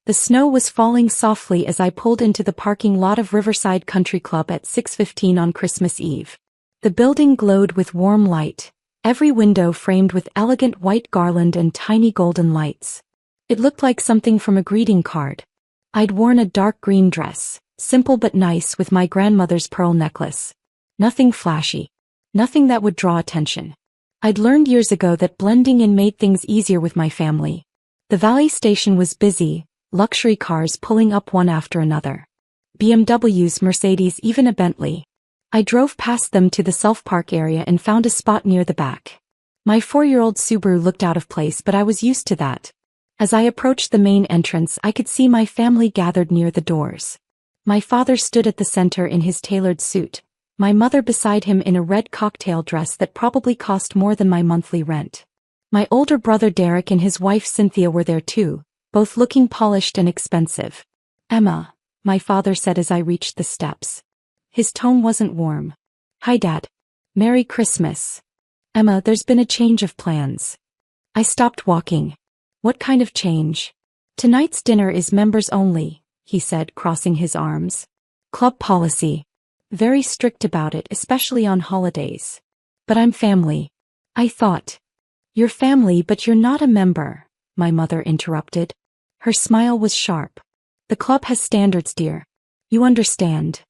The snow was falling softly as I pulled into the parking lot of Riverside Country Club at 6:15 on Christmas Eve. The building glowed with warm light, every window framed with elegant white garland and tiny golden lights. It looked like something from a greeting card. I'd worn a dark green dress, simple but nice, with my grandmother's pearl necklace. Nothing flashy. Nothing that would draw attention. I'd learned years ago that blending in made things easier with my family. The Valley Station was busy, luxury cars pulling up one after another. BMWs, Mercedes, even a Bentley. I drove past them to the self-park area and found a spot near the back. My 4-year-old Subaru looked out of place, but I was used to that. As I approached the main entrance, I could see my family gathered near the doors. My father stood at the center in his tailored suit, my mother beside him in a red cocktail dress that probably cost more than my monthly rent. My older brother Derek and his wife Cynthia were there too, both looking polished and expensive. "Emma," my father said as I reached the steps. His tone wasn't warm. "Hi, Dad. Merry Christmas." "Emma, there's been a change of plans." I stopped walking. "What kind of change?" "Tonight's dinner is members only," he said, crossing his arms. "Club policy. Very strict about it, especially on holidays." "But I'm family." I thought. "You're family, but you're not a member," my mother interrupted. Her smile was sharp. "The club has standards, dear. You understand."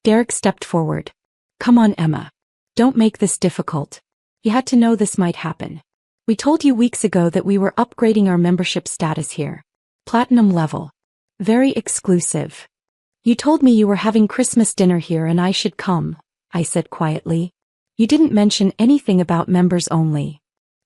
Derek stepped forward. "Come on, Emma. Don't make this difficult. You had to know this might happen. We told you weeks ago that we were upgrading our membership status here. Platinum level. Very exclusive. You told me you were having Christmas dinner here and I should come," I said quietly. "You didn't mention anything about members only."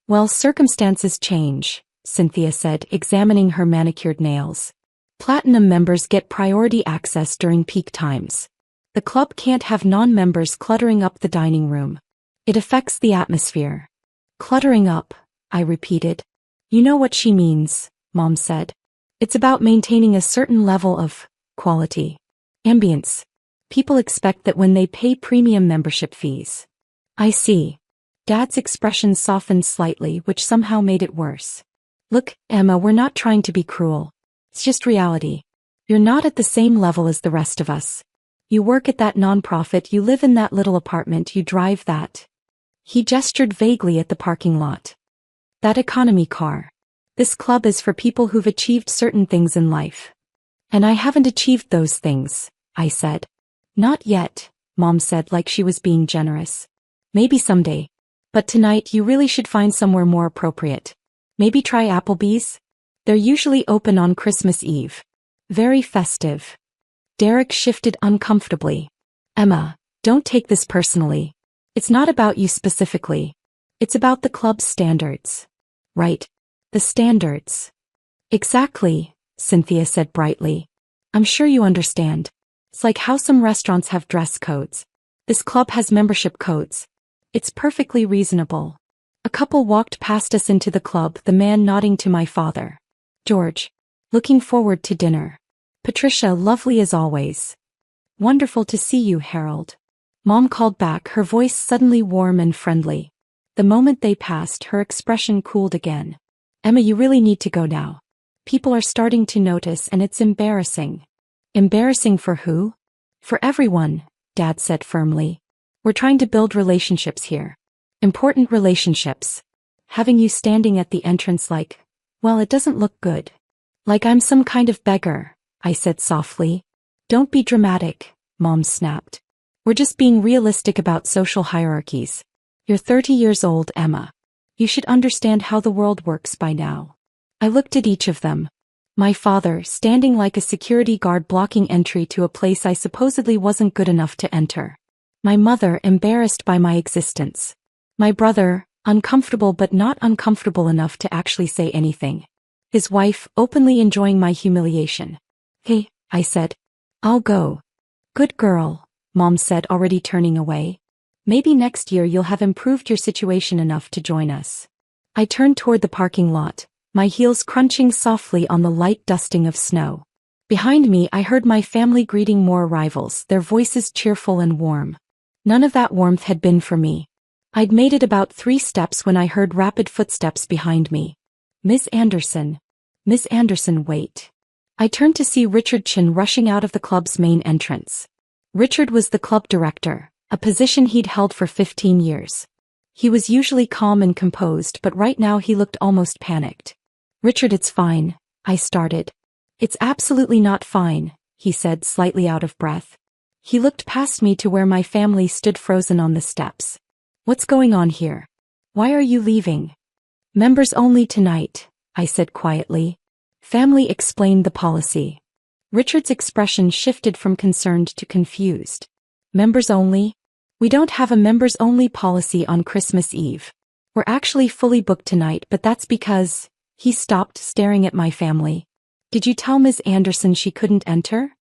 "Well, circumstances change," Cynthia said, examining her manicured nails. "Platinum members get priority access during peak times. The club can't have non-members cluttering up the dining room. It affects the atmosphere." "Cluttering up," I repeated. "You know what she means," Mom said. "It's about maintaining a certain level of quality. Ambience. People expect that when they pay premium membership fees." "I see." Dad's expression softened slightly, which somehow made it worse. "Look, Emma, we're not trying to be cruel. It's just reality. You're not at the same level as the rest of us. You work at that nonprofit, you live in that little apartment, you drive that." He gestured vaguely at the parking lot. "That economy car. This club is for people who've achieved certain things in life." "And I haven't achieved those things," I said. "Not yet," Mom said, like she was being generous. "Maybe someday. But tonight you really should find somewhere more appropriate. Maybe try Applebee's? They're usually open on Christmas Eve. Very festive." Derek shifted uncomfortably. "Emma, don't take this personally. It's not about you specifically. It's about the club's standards." "Right. The standards." "Exactly," Cynthia said brightly. "I'm sure you understand. It's like how some restaurants have dress codes. This club has membership codes. It's perfectly reasonable." A couple walked past us into the club, the man nodding to my father. "George. Looking forward to dinner." "Patricia, lovely as always." "Wonderful to see you, Harold." Mom called back, her voice suddenly warm and friendly. The moment they passed, her expression cooled again. "Emma, you really need to go now. People are starting to notice and it's embarrassing." "Embarrassing for who?" "For everyone," Dad said firmly. "We're trying to build relationships here. Important relationships. Having you standing at the entrance well, it doesn't look good." "Like I'm some kind of beggar," I said softly. "Don't be dramatic," Mom snapped. "We're just being realistic about social hierarchies. You're 30 years old, Emma. You should understand how the world works by now." I looked at each of them. My father, standing like a security guard blocking entry to a place I supposedly wasn't good enough to enter. My mother, embarrassed by my existence. My brother, uncomfortable but not uncomfortable enough to actually say anything. His wife, openly enjoying my humiliation. "Hey," I said. "I'll go." "Good girl," Mom said, already turning away. "Maybe next year you'll have improved your situation enough to join us." I turned toward the parking lot, my heels crunching softly on the light dusting of snow. Behind me I heard my family greeting more arrivals, their voices cheerful and warm. None of that warmth had been for me. I'd made it about 3 steps when I heard rapid footsteps behind me. "Miss Anderson. Miss Anderson, wait." I turned to see Richard Chin rushing out of the club's main entrance. Richard was the club director, a position he'd held for 15 years. He was usually calm and composed, but right now he looked almost panicked. "Richard, it's fine," I started. "It's absolutely not fine," he said, slightly out of breath. He looked past me to where my family stood frozen on the steps. "What's going on here? Why are you leaving?" "Members only tonight," I said quietly. "Family explained the policy." Richard's expression shifted from concerned to confused. "Members only? We don't have a members-only policy on Christmas Eve. We're actually fully booked tonight, but that's because..." He stopped, staring at my family. "Did you tell Ms. Anderson she couldn't enter?"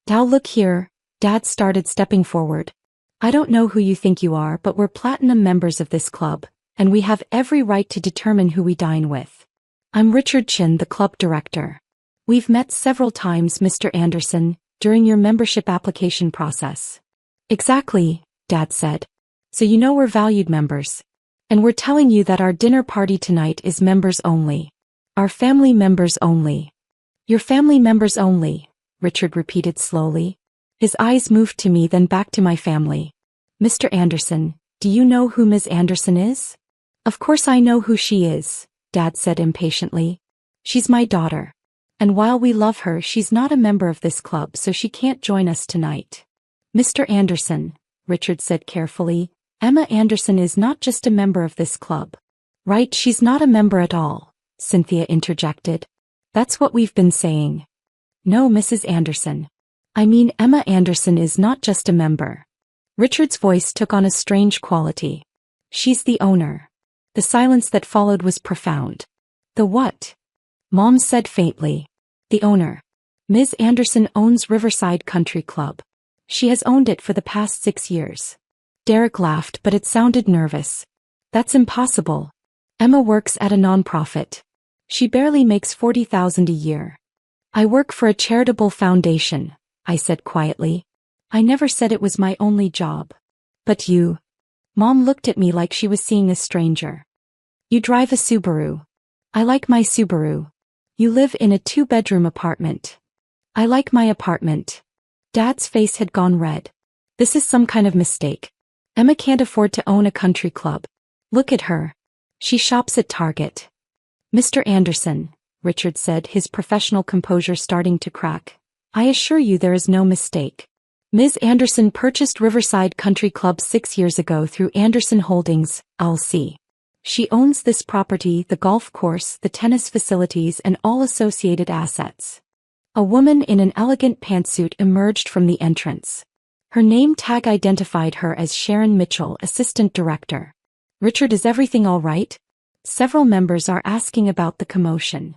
"Now look here," Dad started, stepping forward. "I don't know who you think you are, but we're platinum members of this club, and we have every right to determine who we dine with. I'm Richard Chin, the club director. We've met several times, Mr. Anderson, during your membership application process." "Exactly," Dad said. "So you know we're valued members. And we're telling you that our dinner party tonight is members only. Our family members only." "Your family members only," Richard repeated slowly. His eyes moved to me, then back to my family. "Mr. Anderson, do you know who Ms. Anderson is?" "Of course I know who she is," Dad said impatiently. "She's my daughter. And while we love her, she's not a member of this club, so she can't join us tonight." "Mr. Anderson," Richard said carefully, "Emma Anderson is not just a member of this club." "Right, she's not a member at all," Cynthia interjected. "That's what we've been saying." "No, Mrs. Anderson. I mean, Emma Anderson is not just a member." Richard's voice took on a strange quality. "She's the owner." The silence that followed was profound. "The what?" Mom said faintly. "The owner. Ms. Anderson owns Riverside Country Club. She has owned it for the past 6 years. Derek laughed, but it sounded nervous. "That's impossible. Emma works at a nonprofit. She barely makes $40,000 a year." "I work for a charitable foundation," I said quietly. "I never said it was my only job." "But you..." Mom looked at me like she was seeing a stranger. "You drive a Subaru." "I like my Subaru." "You live in a 2-bedroom apartment." "I like my apartment." Dad's face had gone red. "This is some kind of mistake. Emma can't afford to own a country club. Look at her. She shops at Target." "Mr. Anderson," Richard said, his professional composure starting to crack, "I assure you there is no mistake. Ms. Anderson purchased Riverside Country Club 6 years ago through Anderson Holdings, LC. She owns this property, the golf course, the tennis facilities, and all associated assets." A woman in an elegant pantsuit emerged from the entrance. Her name tag identified her as Sharon Mitchell, assistant director. "Richard, is everything all right? Several members are asking about the commotion."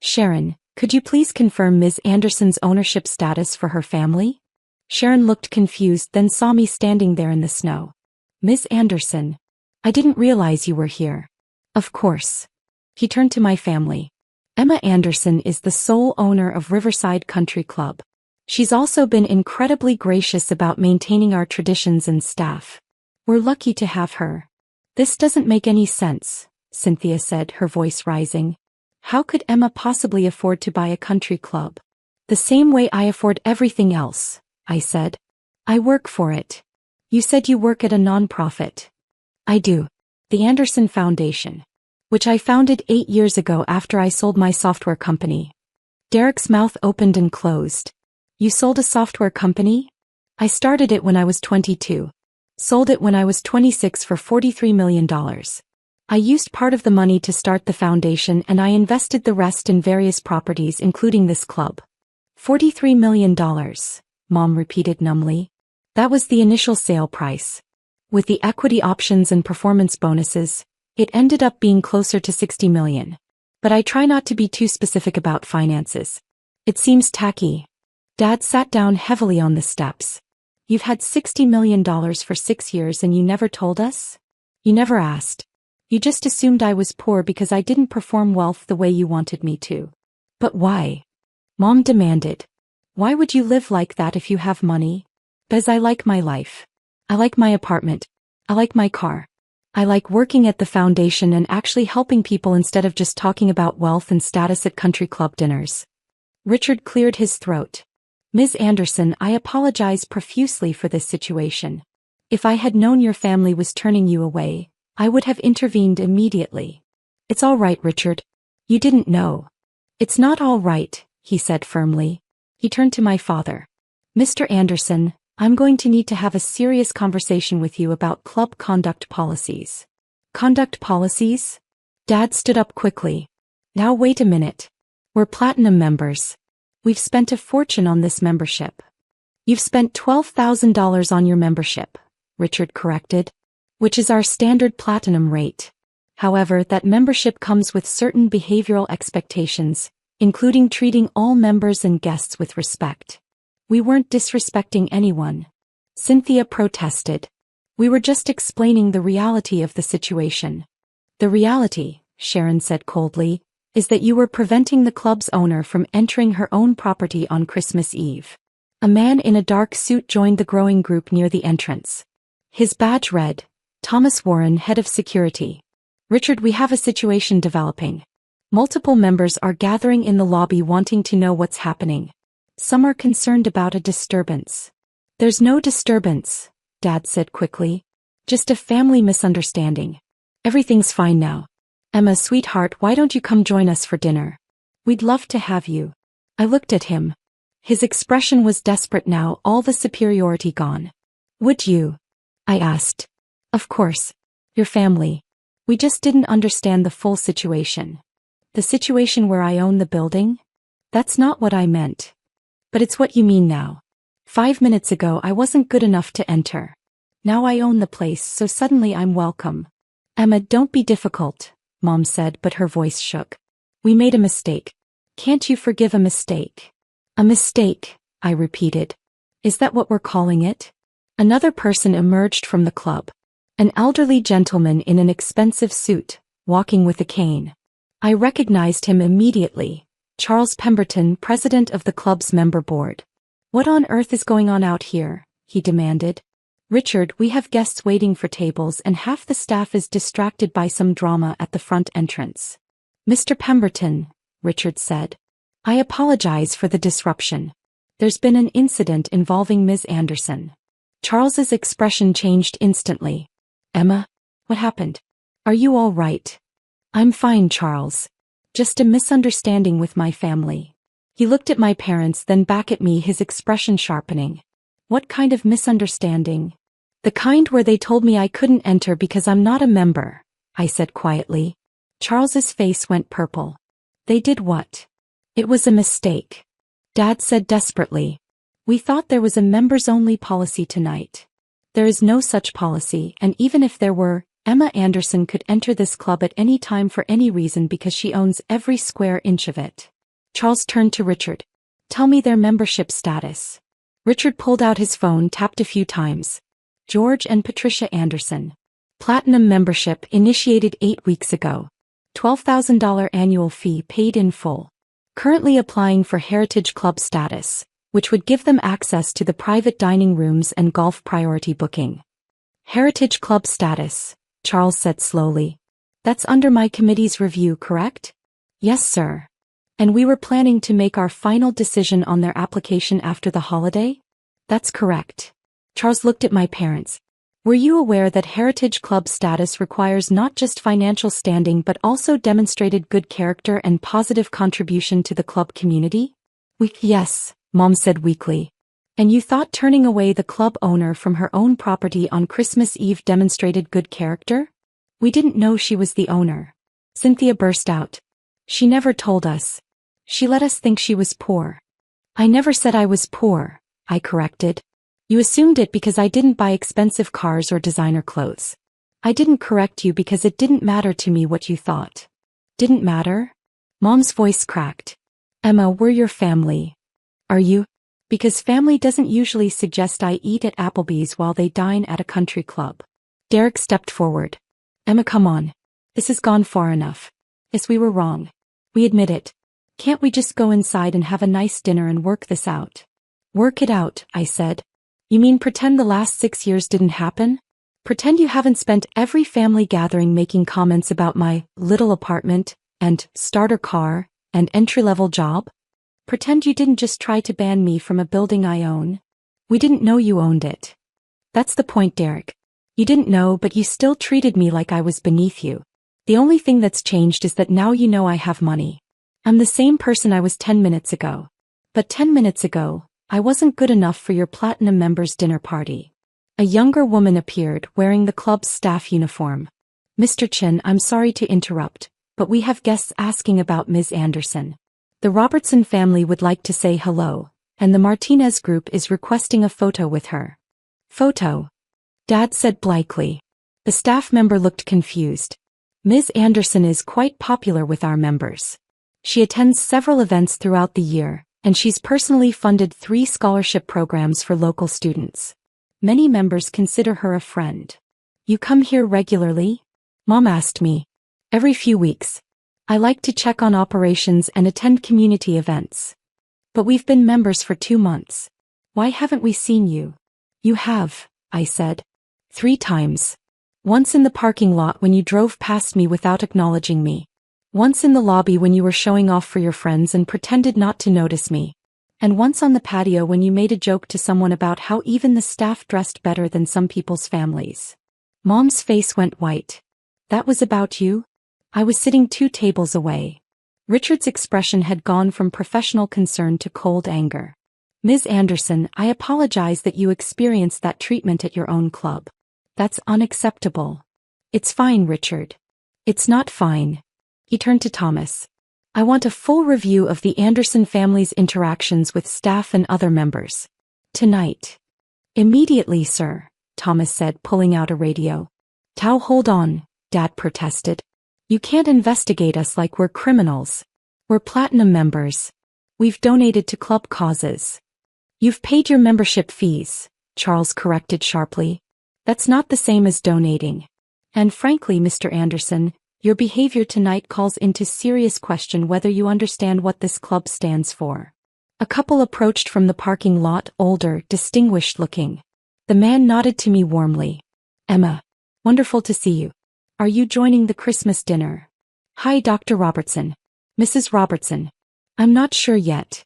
"Sharon, could you please confirm Ms. Anderson's ownership status for her family?" Sharon looked confused, then saw me standing there in the snow. "Ms. Anderson, I didn't realize you were here." "Of course." He turned to my family. "Emma Anderson is the sole owner of Riverside Country Club. She's also been incredibly gracious about maintaining our traditions and staff. We're lucky to have her." "This doesn't make any sense," Cynthia said, her voice rising. "How could Emma possibly afford to buy a country club?" "The same way I afford everything else," I said. "I work for it." "You said you work at a nonprofit." "I do. The Anderson Foundation, which I founded 8 years ago after I sold my software company." Derek's mouth opened and closed. "You sold a software company?" "I started it when I was 22. Sold it when I was 26 for $43 million. I used part of the money to start the foundation and I invested the rest in various properties including this club." $43 million, Mom repeated numbly. "That was the initial sale price. With the equity options and performance bonuses, it ended up being closer to $60 million. But I try not to be too specific about finances. It seems tacky." Dad sat down heavily on the steps. "You've had $60 million for 6 years and you never told us? You never asked. You just assumed I was poor because I didn't perform wealth the way you wanted me to." "But why?" Mom demanded. "Why would you live like that if you have money?" "Because I like my life. I like my apartment. I like my car. I like working at the foundation and actually helping people instead of just talking about wealth and status at country club dinners." Richard cleared his throat. Ms. Anderson, I apologize profusely for this situation. If I had known your family was turning you away, I would have intervened immediately. It's all right, Richard. You didn't know. It's not all right, he said firmly. He turned to my father. Mr. Anderson, I'm going to need to have a serious conversation with you about club conduct policies. Conduct policies? Dad stood up quickly. Now wait a minute. We're platinum members. We've spent a fortune on this membership. You've spent $12,000 on your membership, Richard corrected, which is our standard platinum rate. However, that membership comes with certain behavioral expectations, including treating all members and guests with respect. We weren't disrespecting anyone. Cynthia protested. We were just explaining the reality of the situation. The reality, Sharon said coldly, is that you were preventing the club's owner from entering her own property on Christmas Eve. A man in a dark suit joined the growing group near the entrance. His badge read, Thomas Warren, Head of Security. Richard, we have a situation developing. Multiple members are gathering in the lobby wanting to know what's happening. Some are concerned about a disturbance. There's no disturbance, Dad said quickly. Just a family misunderstanding. Everything's fine now. Emma, sweetheart, why don't you come join us for dinner? We'd love to have you. I looked at him. His expression was desperate now, all the superiority gone. Would you? I asked. Of course. Your family. We just didn't understand the full situation. The situation where I own the building? That's not what I meant. But it's what you mean now. 5 minutes ago I wasn't good enough to enter. Now I own the place, so suddenly I'm welcome. Emma, don't be difficult, Mom said, but her voice shook. We made a mistake. Can't you forgive a mistake? A mistake, I repeated. Is that what we're calling it? Another person emerged from the club. An elderly gentleman in an expensive suit, walking with a cane. I recognized him immediately. Charles Pemberton, president of the club's member board. What on earth is going on out here? He demanded. Richard, we have guests waiting for tables and half the staff is distracted by some drama at the front entrance. Mr. Pemberton, Richard said. I apologize for the disruption. There's been an incident involving Ms. Anderson. Charles's expression changed instantly. Emma, what happened? Are you all right? I'm fine, Charles. Just a misunderstanding with my family. He looked at my parents, then back at me, his expression sharpening. What kind of misunderstanding? The kind where they told me I couldn't enter because I'm not a member, I said quietly. Charles's face went purple. They did what? It was a mistake. Dad said desperately. We thought there was a members-only policy tonight. There is no such policy, and even if there were, Emma Anderson could enter this club at any time for any reason because she owns every square inch of it. Charles turned to Richard. Tell me their membership status. Richard pulled out his phone, tapped a few times. George and Patricia Anderson. Platinum membership initiated 8 weeks ago. $12,000 annual fee paid in full. Currently applying for Heritage Club status, which would give them access to the private dining rooms and golf priority booking. Heritage Club status, Charles said slowly. That's under my committee's review, correct? Yes, sir. And we were planning to make our final decision on their application after the holiday? That's correct. Charles looked at my parents. Were you aware that Heritage Club status requires not just financial standing but also demonstrated good character and positive contribution to the club community? Yes, Mom said weakly. And you thought turning away the club owner from her own property on Christmas Eve demonstrated good character? We didn't know she was the owner. Cynthia burst out. She never told us. She let us think she was poor. I never said I was poor, I corrected. You assumed it because I didn't buy expensive cars or designer clothes. I didn't correct you because it didn't matter to me what you thought. Didn't matter? Mom's voice cracked. Emma, we're your family. Are you? Because family doesn't usually suggest I eat at Applebee's while they dine at a country club. Derek stepped forward. Emma, come on. This has gone far enough. Yes, we were wrong. We admit it. Can't we just go inside and have a nice dinner and work this out? Work it out, I said. You mean pretend the last 6 years didn't happen? Pretend you haven't spent every family gathering making comments about my little apartment, and starter car, and entry-level job? Pretend you didn't just try to ban me from a building I own. We didn't know you owned it. That's the point, Derek. You didn't know, but you still treated me like I was beneath you. The only thing that's changed is that now you know I have money. I'm the same person I was 10 minutes ago. But 10 minutes ago, I wasn't good enough for your platinum members' dinner party. A younger woman appeared, wearing the club's staff uniform. Mr. Chin, I'm sorry to interrupt, but we have guests asking about Ms. Anderson. The Robertson family would like to say hello, and the Martinez group is requesting a photo with her. Photo? Dad said blankly. The staff member looked confused. Ms. Anderson is quite popular with our members. She attends several events throughout the year, and she's personally funded 3 scholarship programs for local students. Many members consider her a friend. You come here regularly? Mom asked me. Every few weeks. I like to check on operations and attend community events. But we've been members for 2 months. Why haven't we seen you? You have, I said. 3 times. Once in the parking lot when you drove past me without acknowledging me. Once in the lobby when you were showing off for your friends and pretended not to notice me. And once on the patio when you made a joke to someone about how even the staff dressed better than some people's families. Mom's face went white. That was about you? I was sitting 2 tables away. Richard's expression had gone from professional concern to cold anger. Ms. Anderson, I apologize that you experienced that treatment at your own club. That's unacceptable. It's fine, Richard. It's not fine. He turned to Thomas. I want a full review of the Anderson family's interactions with staff and other members. Tonight. Immediately, sir, Thomas said, pulling out a radio. Tao, hold on, Dad protested. You can't investigate us like we're criminals. We're platinum members. We've donated to club causes. You've paid your membership fees, Charles corrected sharply. That's not the same as donating. And frankly, Mr. Anderson, your behavior tonight calls into serious question whether you understand what this club stands for. A couple approached from the parking lot, older, distinguished looking. The man nodded to me warmly. Emma. Wonderful to see you. Are you joining the Christmas dinner? Hi, Dr. Robertson. Mrs. Robertson. I'm not sure yet.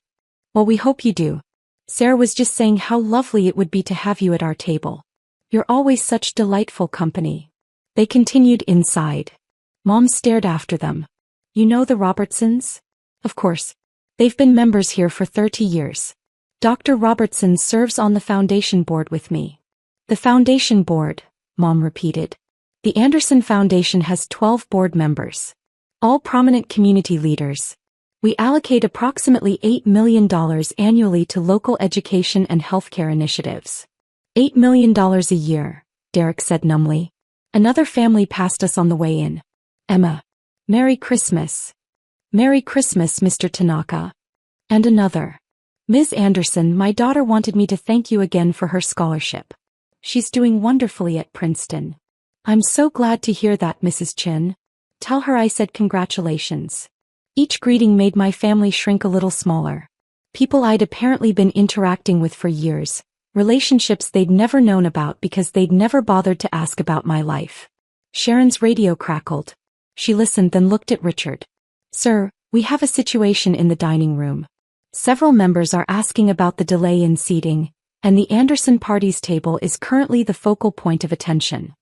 Well, we hope you do. Sarah was just saying how lovely it would be to have you at our table. You're always such delightful company. They continued inside. Mom stared after them. You know the Robertsons? Of course. They've been members here for 30 years. Dr. Robertson serves on the foundation board with me. The foundation board, Mom repeated. The Anderson Foundation has 12 board members. All prominent community leaders. We allocate approximately $8 million annually to local education and healthcare initiatives. $8 million a year, Derek said numbly. Another family passed us on the way in. Emma. Merry Christmas. Merry Christmas, Mr. Tanaka. And another. Ms. Anderson, my daughter wanted me to thank you again for her scholarship. She's doing wonderfully at Princeton. I'm so glad to hear that, Mrs. Chin. Tell her I said congratulations. Each greeting made my family shrink a little smaller. People I'd apparently been interacting with for years. Relationships they'd never known about because they'd never bothered to ask about my life. Sharon's radio crackled. She listened, then looked at Richard. Sir, we have a situation in the dining room. Several members are asking about the delay in seating, and the Anderson party's table is currently the focal point of attention.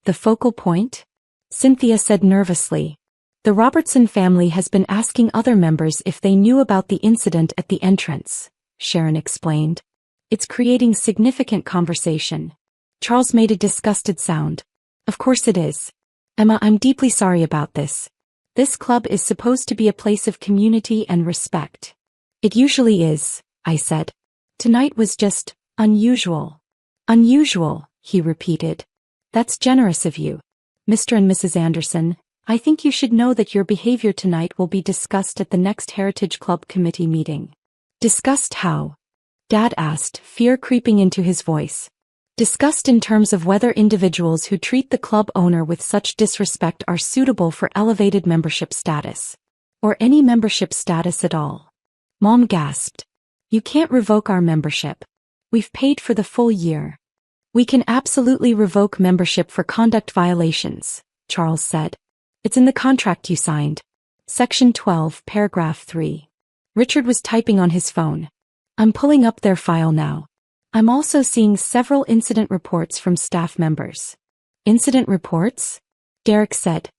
The focal point? Cynthia said nervously. The Robertson family has been asking other members if they knew about the incident at the entrance, Sharon explained. It's creating significant conversation. Charles made a disgusted sound. Of course it is. Emma, I'm deeply sorry about this. This club is supposed to be a place of community and respect. It usually is, I said. Tonight was just unusual. Unusual, he repeated. That's generous of you. Mr. and Mrs. Anderson, I think you should know that your behavior tonight will be discussed at the next Heritage Club committee meeting. Discussed how? Dad asked, fear creeping into his voice. Discussed in terms of whether individuals who treat the club owner with such disrespect are suitable for elevated membership status. Or any membership status at all. Mom gasped. You can't revoke our membership. We've paid for the full year. We can absolutely revoke membership for conduct violations, Charles said. It's in the contract you signed. Section 12, paragraph 3. Richard was typing on his phone. I'm pulling up their file now. I'm also seeing several incident reports from staff members. Incident reports? Derek said.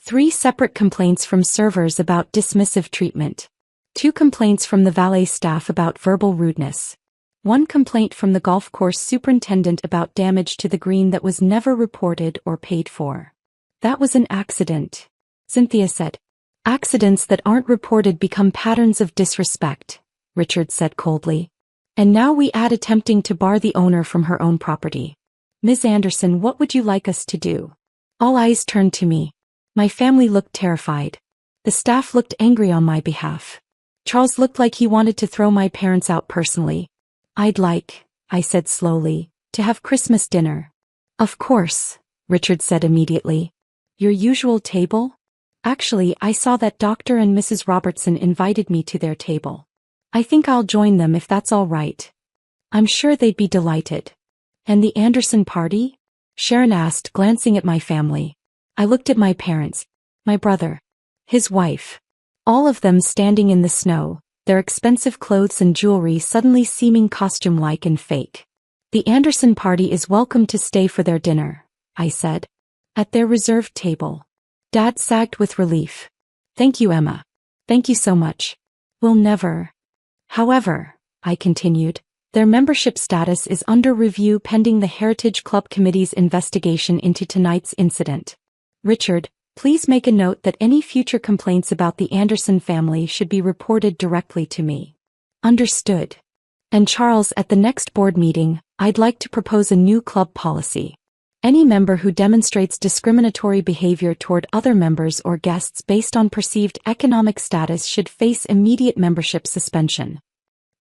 3 separate complaints from servers about dismissive treatment. 2 complaints from the valet staff about verbal rudeness. 1 complaint from the golf course superintendent about damage to the green that was never reported or paid for. That was an accident, Cynthia said. Accidents that aren't reported become patterns of disrespect, Richard said coldly. And now we add attempting to bar the owner from her own property. Ms. Anderson, what would you like us to do? All eyes turned to me. My family looked terrified. The staff looked angry on my behalf. Charles looked like he wanted to throw my parents out personally. I'd like, I said slowly, to have Christmas dinner. Of course, Richard said immediately. Your usual table? Actually, I saw that Dr. and Mrs. Robertson invited me to their table. I think I'll join them if that's all right. I'm sure they'd be delighted. And the Anderson party? Sharon asked, glancing at my family. I looked at my parents, my brother, his wife. All of them standing in the snow, their expensive clothes and jewelry suddenly seeming costume-like and fake. The Anderson party is welcome to stay for their dinner, I said. At their reserved table. Dad sagged with relief. Thank you, Emma. Thank you so much. We'll never. However, I continued, their membership status is under review pending the Heritage Club Committee's investigation into tonight's incident. Richard, please make a note that any future complaints about the Anderson family should be reported directly to me. Understood. And Charles, at the next board meeting, I'd like to propose a new club policy. Any member who demonstrates discriminatory behavior toward other members or guests based on perceived economic status should face immediate membership suspension.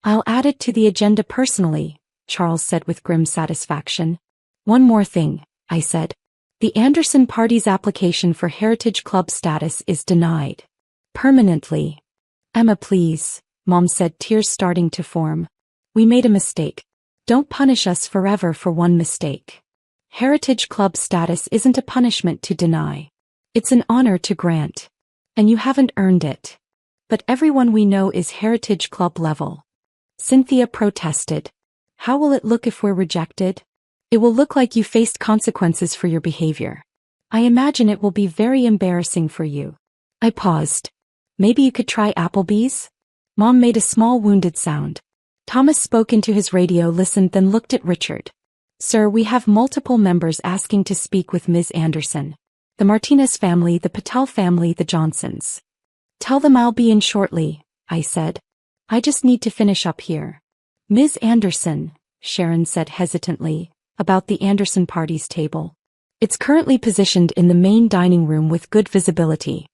I'll add it to the agenda personally, Charles said with grim satisfaction. One more thing, I said. The Anderson party's application for Heritage Club status is denied. Permanently. Emma, please, Mom said, tears starting to form. We made a mistake. Don't punish us forever for one mistake. Heritage Club status isn't a punishment to deny. It's an honor to grant. And you haven't earned it. But everyone we know is Heritage Club level. Cynthia protested. How will it look if we're rejected? It will look like you faced consequences for your behavior. I imagine it will be very embarrassing for you. I paused. Maybe you could try Applebee's? Mom made a small wounded sound. Thomas spoke into his radio, listened, then looked at Richard. Sir, we have multiple members asking to speak with Ms. Anderson. The Martinez family, the Patel family, the Johnsons. Tell them I'll be in shortly, I said. I just need to finish up here. Ms. Anderson, Sharon said hesitantly, about the Anderson party's table. It's currently positioned in the main dining room with good visibility.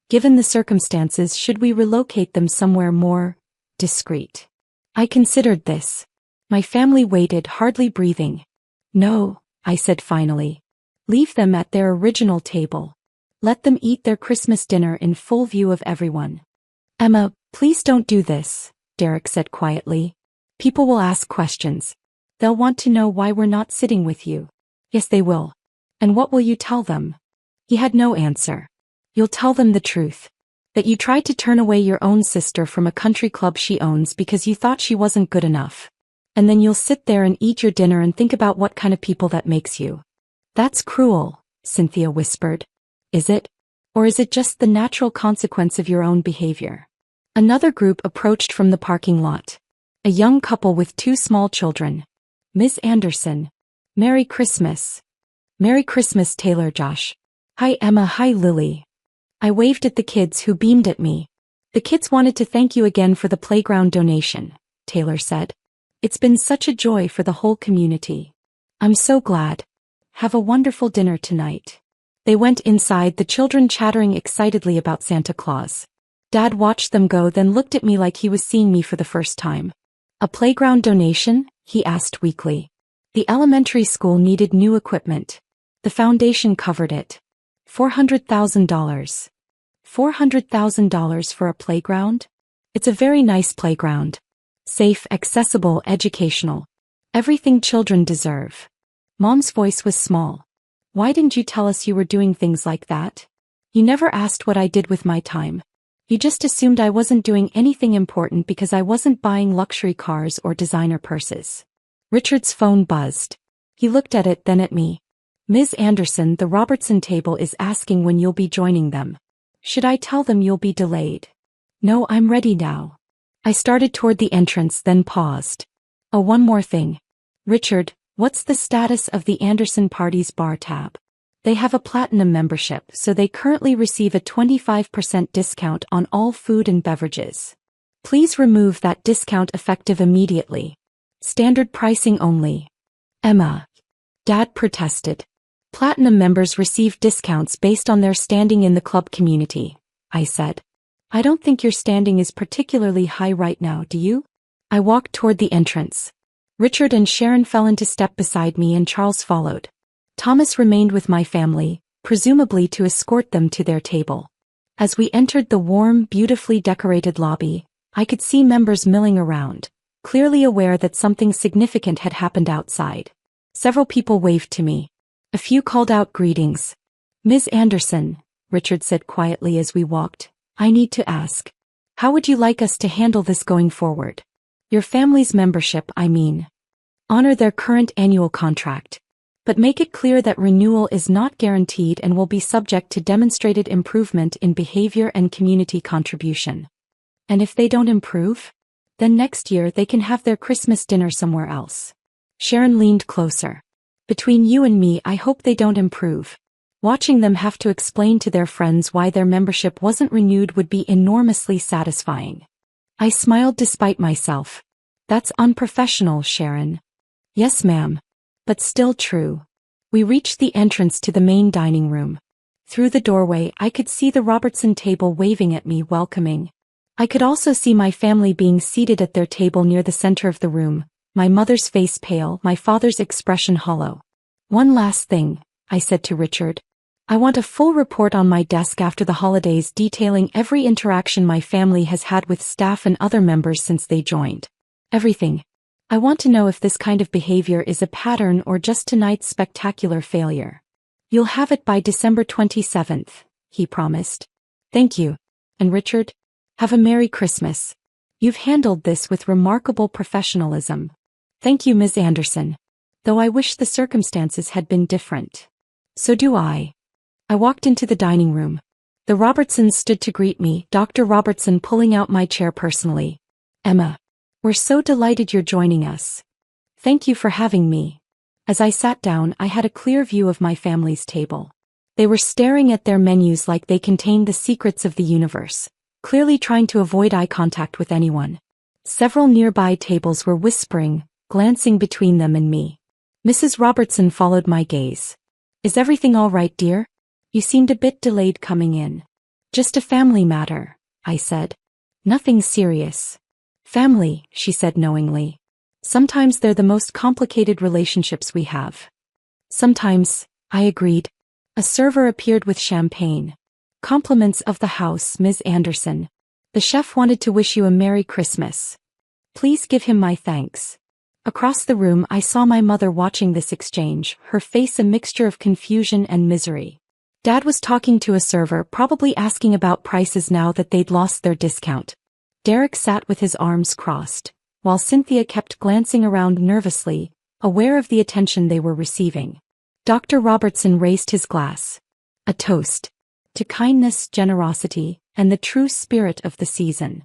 Given the circumstances, should we relocate them somewhere more discreet? I considered this. My family waited, hardly breathing. No, I said finally. Leave them at their original table. Let them eat their Christmas dinner in full view of everyone. Emma, please don't do this, Derek said quietly. People will ask questions. They'll want to know why we're not sitting with you. Yes, they will. And what will you tell them? He had no answer. You'll tell them the truth. That you tried to turn away your own sister from a country club she owns because you thought she wasn't good enough. And then you'll sit there and eat your dinner and think about what kind of people that makes you. That's cruel, Cynthia whispered. Is it? Or is it just the natural consequence of your own behavior? Another group approached from the parking lot. A young couple with 2 small children. Miss Anderson. Merry Christmas. Merry Christmas, Taylor, Josh. Hi, Emma. Hi, Lily. I waved at the kids, who beamed at me. The kids wanted to thank you again for the playground donation, Taylor said. It's been such a joy for the whole community. I'm so glad. Have a wonderful dinner tonight. They went inside, the children chattering excitedly about Santa Claus. Dad watched them go, then looked at me like he was seeing me for the first time. A playground donation? He asked weakly. The elementary school needed new equipment. The foundation covered it. $400,000. $400,000 for a playground? It's a very nice playground. Safe, accessible, educational. Everything children deserve. Mom's voice was small. Why didn't you tell us you were doing things like that? You never asked what I did with my time. You just assumed I wasn't doing anything important because I wasn't buying luxury cars or designer purses. Richard's phone buzzed. He looked at it, then at me. Ms. Anderson, the Robertson table is asking when you'll be joining them. Should I tell them you'll be delayed? No, I'm ready now. I started toward the entrance, then paused. Oh, one more thing. Richard, what's the status of the Anderson Party's bar tab? They have a platinum membership, so they currently receive a 25% discount on all food and beverages. Please remove that discount effective immediately. Standard pricing only. Emma. Dad protested. Platinum members receive discounts based on their standing in the club community, I said. I don't think your standing is particularly high right now, do you? I walked toward the entrance. Richard and Sharon fell into step beside me and Charles followed. Thomas remained with my family, presumably to escort them to their table. As we entered the warm, beautifully decorated lobby, I could see members milling around, clearly aware that something significant had happened outside. Several people waved to me. A few called out greetings. Ms. Anderson, Richard said quietly as we walked, I need to ask. How would you like us to handle this going forward? Your family's membership, I mean. Honor their current annual contract. But make it clear that renewal is not guaranteed and will be subject to demonstrated improvement in behavior and community contribution. And if they don't improve? Then next year they can have their Christmas dinner somewhere else. Sharon leaned closer. Between you and me, I hope they don't improve. Watching them have to explain to their friends why their membership wasn't renewed would be enormously satisfying. I smiled despite myself. That's unprofessional, Sharon. Yes, ma'am. But still true. We reached the entrance to the main dining room. Through the doorway, I could see the Robertson table waving at me, welcoming. I could also see my family being seated at their table near the center of the room, my mother's face pale, my father's expression hollow. One last thing, I said to Richard. I want a full report on my desk after the holidays detailing every interaction my family has had with staff and other members since they joined. Everything. I want to know if this kind of behavior is a pattern or just tonight's spectacular failure. You'll have it by December 27th, he promised. Thank you. And Richard, have a Merry Christmas. You've handled this with remarkable professionalism. Thank you, Ms. Anderson. Though I wish the circumstances had been different. So do I. I walked into the dining room. The Robertsons stood to greet me, Dr. Robertson pulling out my chair personally. Emma. We're so delighted you're joining us. Thank you for having me. As I sat down, I had a clear view of my family's table. They were staring at their menus like they contained the secrets of the universe, clearly trying to avoid eye contact with anyone. Several nearby tables were whispering, glancing between them and me. Mrs. Robertson followed my gaze. Is everything all right, dear? You seemed a bit delayed coming in. Just a family matter, I said. Nothing serious. Family, she said knowingly. Sometimes they're the most complicated relationships we have. Sometimes, I agreed. A server appeared with champagne. Compliments of the house, Ms. Anderson. The chef wanted to wish you a Merry Christmas. Please give him my thanks. Across the room I saw my mother watching this exchange, her face a mixture of confusion and misery. Dad was talking to a server, probably asking about prices now that they'd lost their discount. Derek sat with his arms crossed, while Cynthia kept glancing around nervously, aware of the attention they were receiving. Dr. Robertson raised his glass. A toast. To kindness, generosity, and the true spirit of the season.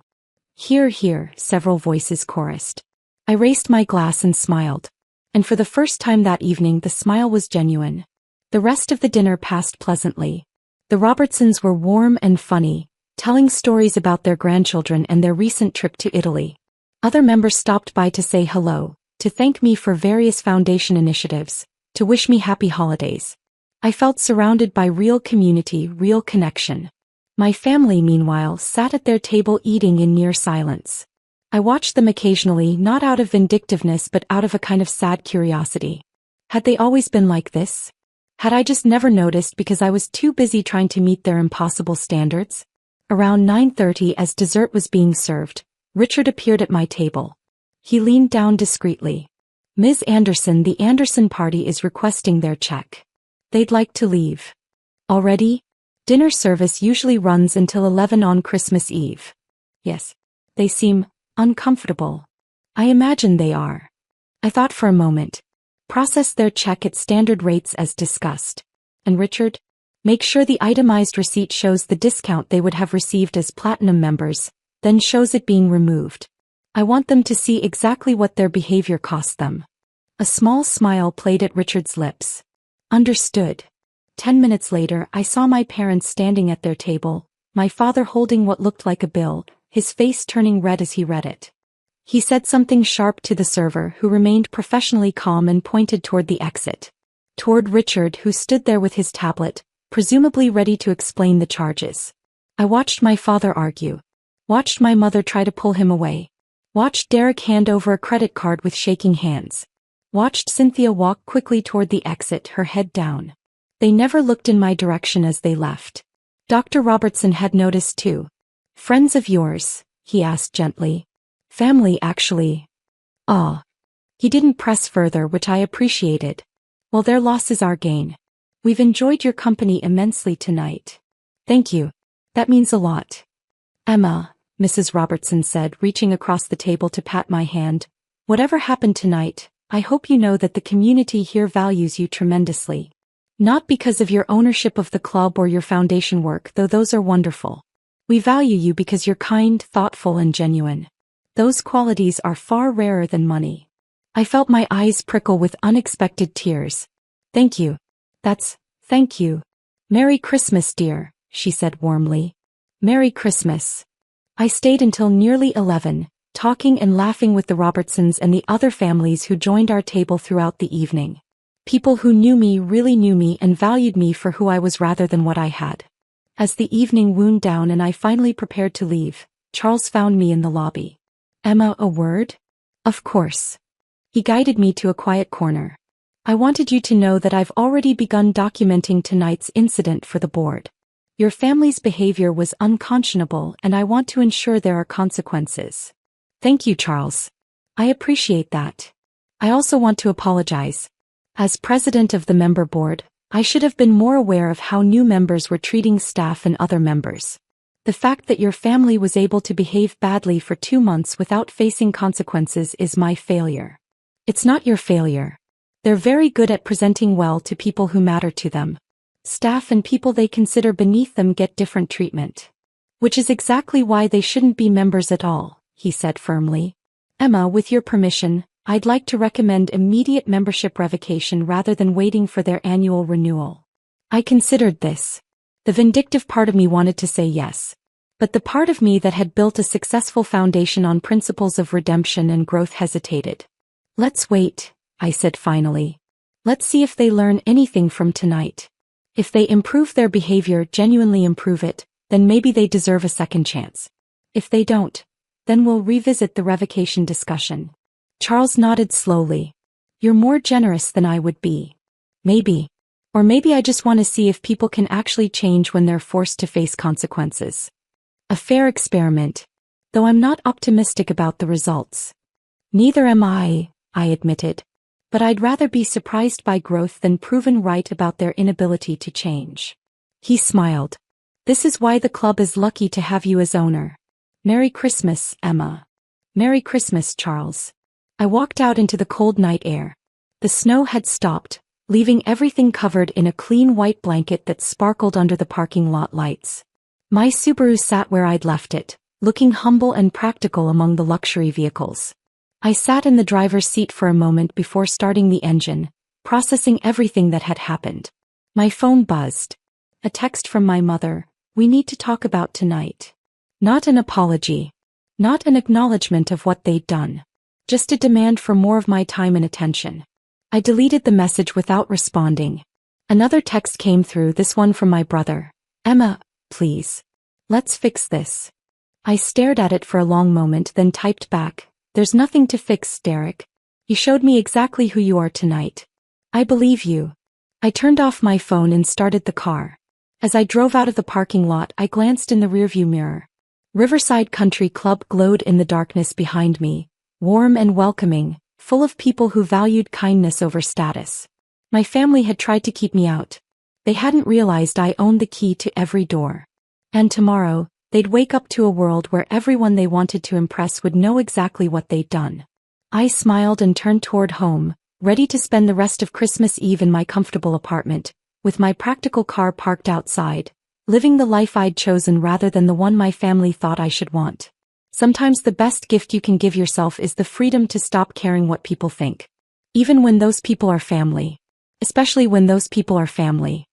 Hear, hear, several voices chorused. I raised my glass and smiled. And for the first time that evening the smile was genuine. The rest of the dinner passed pleasantly. The Robertsons were warm and funny, telling stories about their grandchildren and their recent trip to Italy. Other members stopped by to say hello, to thank me for various foundation initiatives, to wish me happy holidays. I felt surrounded by real community, real connection. My family, meanwhile, sat at their table eating in near silence. I watched them occasionally, not out of vindictiveness but out of a kind of sad curiosity. Had they always been like this? Had I just never noticed because I was too busy trying to meet their impossible standards? Around 9:30, as dessert was being served, Richard appeared at my table. He leaned down discreetly. Ms. Anderson, the Anderson party is requesting their check. They'd like to leave. Already? Dinner service usually runs until 11 on Christmas Eve. Yes. They seem uncomfortable. I imagine they are. I thought for a moment. Process their check at standard rates as discussed. And Richard? Make sure the itemized receipt shows the discount they would have received as platinum members, then shows it being removed. I want them to see exactly what their behavior cost them. A small smile played at Richard's lips. Understood. 10 minutes later, I saw my parents standing at their table, my father holding what looked like a bill, his face turning red as he read it. He said something sharp to the server, who remained professionally calm and pointed toward the exit. Toward Richard, who stood there with his tablet, presumably ready to explain the charges. I watched my father argue. Watched my mother try to pull him away. Watched Derek hand over a credit card with shaking hands. Watched Cynthia walk quickly toward the exit, her head down. They never looked in my direction as they left. Dr. Robertson had noticed too. Friends of yours? He asked gently. Family, actually. Ah. He didn't press further, which I appreciated. Well, their loss is our gain. We've enjoyed your company immensely tonight. Thank you. That means a lot. Emma, Mrs. Robertson said, reaching across the table to pat my hand. Whatever happened tonight, I hope you know that the community here values you tremendously. Not because of your ownership of the club or your foundation work, though those are wonderful. We value you because you're kind, thoughtful, and genuine. Those qualities are far rarer than money. I felt my eyes prickle with unexpected tears. Thank you. Thank you. Merry Christmas, dear, she said warmly. Merry Christmas. I stayed until nearly 11, talking and laughing with the Robertsons and the other families who joined our table throughout the evening. People who knew me, really knew me, and valued me for who I was rather than what I had. As the evening wound down and I finally prepared to leave, Charles found me in the lobby. Emma, a word? Of course. He guided me to a quiet corner. I wanted you to know that I've already begun documenting tonight's incident for the board. Your family's behavior was unconscionable, and I want to ensure there are consequences. Thank you, Charles. I appreciate that. I also want to apologize. As president of the member board, I should have been more aware of how new members were treating staff and other members. The fact that your family was able to behave badly for 2 months without facing consequences is my failure. It's not your failure. They're very good at presenting well to people who matter to them. Staff and people they consider beneath them get different treatment. Which is exactly why they shouldn't be members at all, he said firmly. Emma, with your permission, I'd like to recommend immediate membership revocation rather than waiting for their annual renewal. I considered this. The vindictive part of me wanted to say yes. But the part of me that had built a successful foundation on principles of redemption and growth hesitated. Let's wait, I said finally. Let's see if they learn anything from tonight. If they improve their behavior, genuinely improve it, then maybe they deserve a second chance. If they don't, then we'll revisit the revocation discussion. Charles nodded slowly. You're more generous than I would be. Maybe. Or maybe I just want to see if people can actually change when they're forced to face consequences. A fair experiment. Though I'm not optimistic about the results. Neither am I admitted. But I'd rather be surprised by growth than proven right about their inability to change. He smiled. This is why the club is lucky to have you as owner. Merry Christmas, Emma. Merry Christmas, Charles. I walked out into the cold night air. The snow had stopped, leaving everything covered in a clean white blanket that sparkled under the parking lot lights. My Subaru sat where I'd left it, looking humble and practical among the luxury vehicles. I sat in the driver's seat for a moment before starting the engine, processing everything that had happened. My phone buzzed. A text from my mother. We need to talk about tonight. Not an apology. Not an acknowledgement of what they'd done. Just a demand for more of my time and attention. I deleted the message without responding. Another text came through, this one from my brother. Emma, please. Let's fix this. I stared at it for a long moment, then typed back. There's nothing to fix, Derek. You showed me exactly who you are tonight. I believe you. I turned off my phone and started the car. As I drove out of the parking lot, I glanced in the rearview mirror. Riverside Country Club glowed in the darkness behind me, warm and welcoming, full of people who valued kindness over status. My family had tried to keep me out. They hadn't realized I owned the key to every door. And tomorrow, they'd wake up to a world where everyone they wanted to impress would know exactly what they'd done. I smiled and turned toward home, ready to spend the rest of Christmas Eve in my comfortable apartment, with my practical car parked outside, living the life I'd chosen rather than the one my family thought I should want. Sometimes the best gift you can give yourself is the freedom to stop caring what people think. Even when those people are family. Especially when those people are family.